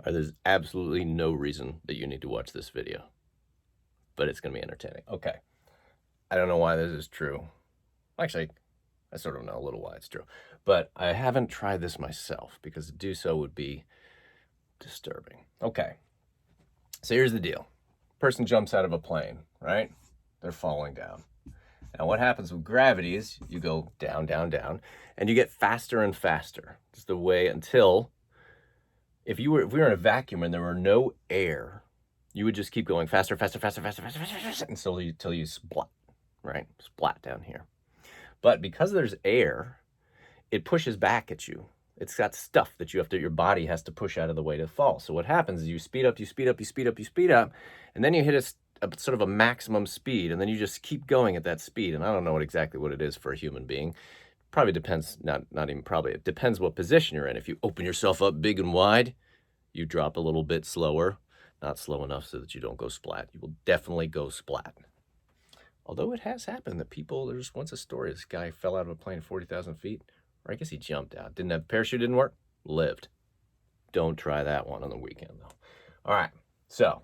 There's absolutely no reason that you need to watch this video, but it's going to be entertaining. Okay. I don't know why this is true. Actually, I sort of know a little why it's true, but I haven't tried this myself because to do so would be disturbing. Okay. So here's the deal. Person jumps out of a plane, right? They're falling down. Now what happens with gravity is you go down, down, down, and you get faster and faster. Just the way until if we were in a vacuum and there were no air, you would just keep going faster, faster, faster, faster, faster, faster, faster until you splat, right? Splat down here. But because there's air, it pushes back at you. It's got stuff that your body has to push out of the way to fall. So what happens is you speed up, you speed up, you speed up, you speed up, and then you hit a sort of a maximum speed, and then you just keep going at that speed. And I don't know exactly what it is for a human being. Probably depends, not even probably, it depends what position you're in. If you open yourself up big and wide, you drop a little bit slower, not slow enough so that you don't go splat. You will definitely go splat. Although it has happened that there's once a story, this guy fell out of a plane 40,000 feet, or I guess he jumped out. Didn't have parachute, didn't work, lived. Don't try that one on the weekend though. All right, so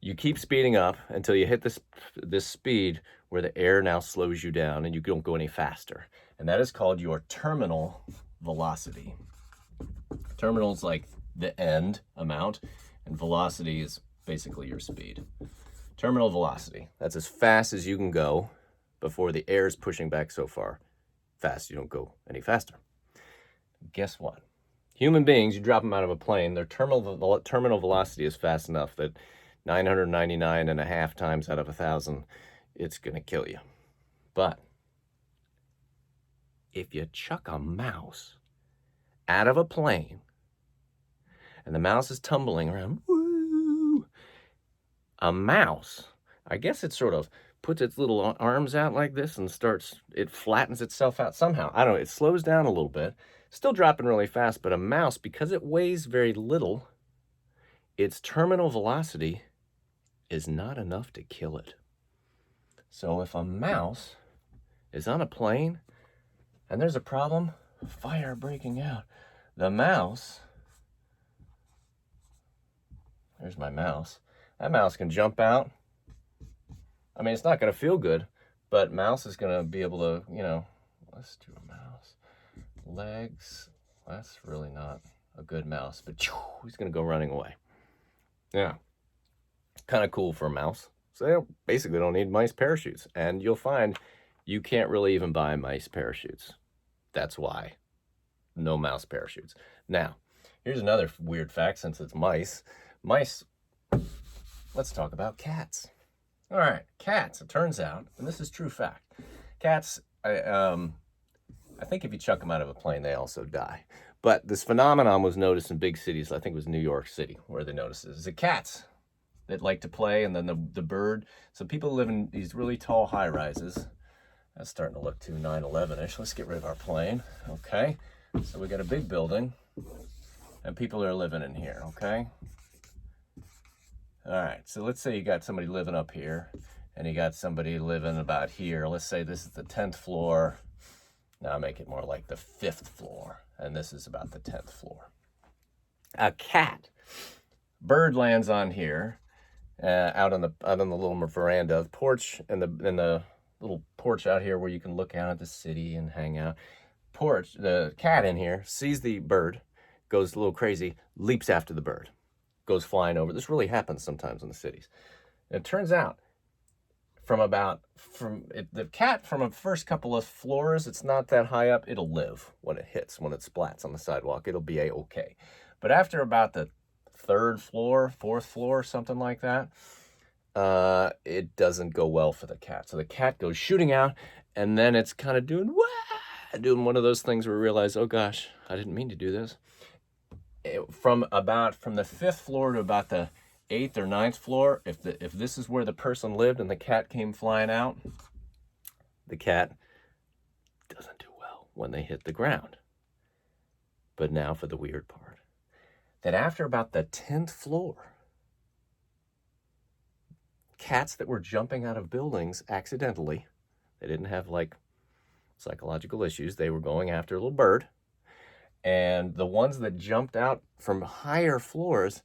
you keep speeding up until you hit this speed where the air now slows you down and you don't go any faster. And that is called your terminal velocity. Terminal is like the end amount, and velocity is basically your speed. Terminal velocity, that's as fast as you can go before the air is pushing back so far fast you don't go any faster. Guess what? Human beings, you drop them out of a plane, their terminal velocity is fast enough that 999 and a half times out of 1,000, it's going to kill you. But if you chuck a mouse out of a plane and the mouse is tumbling around, woo, a mouse, I guess it sort of puts its little arms out like this and it flattens itself out somehow. I don't know, it slows down a little bit, still dropping really fast, but a mouse, because it weighs very little, its terminal velocity is not enough to kill it. So if a mouse is on a plane and there's a problem, fire breaking out, the mouse, there's my mouse, that mouse can jump out. I mean, it's not going to feel good, but mouse is going to be able to, let's do a mouse. Legs, that's really not a good mouse, but he's going to go running away. Yeah. Kind of cool for a mouse. So they basically don't need mice parachutes. And you'll find you can't really even buy mice parachutes. That's why. No mouse parachutes. Now, here's another weird fact since it's mice. Mice, let's talk about cats. All right, cats, it turns out, and this is true fact, cats, I think if you chuck them out of a plane, they also die. But this phenomenon was noticed in big cities. I think it was New York City where they noticed this. The cats that like to play, and then the bird. So people live in these really tall high rises. That's starting to look too 9/11-ish. Let's get rid of our plane. Okay, so we got a big building, and people are living in here. Okay. All right, so let's say you got somebody living up here, and you got somebody living about here. Let's say this is the 10th floor. Now make it more like the 5th floor, and this is about the 10th floor. A cat, bird lands on here, out on the little veranda, the porch, and the little porch out here where you can look out at the city and hang out. Porch, the cat in here sees the bird, goes a little crazy, leaps after the bird, goes flying over. This really happens sometimes in the cities. And it turns out the cat from a first couple of floors, it's not that high up, it'll live when it splats on the sidewalk, it'll be okay. But after about the 3rd floor, 4th floor, something like that, it doesn't go well for the cat. So the cat goes shooting out, and then it's kind of doing one of those things where we realize, oh gosh, I didn't mean to do this. From the 5th floor to about the 8th or 9th floor, if this is where the person lived and the cat came flying out, the cat doesn't do well when they hit the ground. But now for the weird part, that after about the 10th floor, cats that were jumping out of buildings accidentally, they didn't have like psychological issues, they were going after a little bird, And the ones that jumped out from higher floors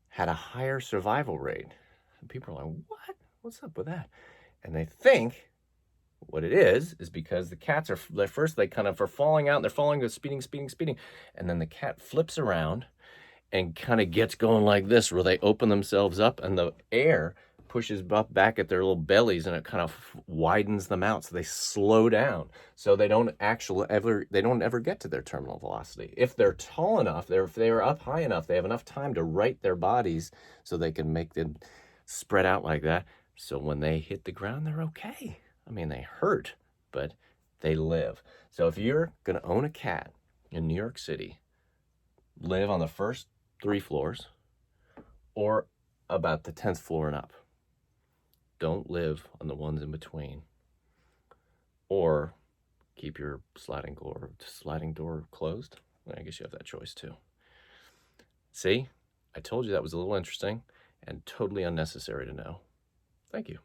had a higher survival rate. And people are like, what? What's up with that? And they think what it is because the cats are, at first they kind of are falling out, and they're falling, they're speeding. And then the cat flips around and kind of gets going like this, where they open themselves up and the air pushes up back at their little bellies, and it kind of widens them out, so they slow down, so they don't ever get to their terminal velocity. If they're tall enough, if they are up high enough, they have enough time to right their bodies so they can make them spread out like that. So when they hit the ground, they're okay. I mean, they hurt, but they live. So if you're gonna own a cat in New York City, live on the first 3 floors or about the 10th floor and up. Don't live on the ones in between, or keep your sliding door closed. I guess you have that choice too. See, I told you that was a little interesting and totally unnecessary to know. Thank you.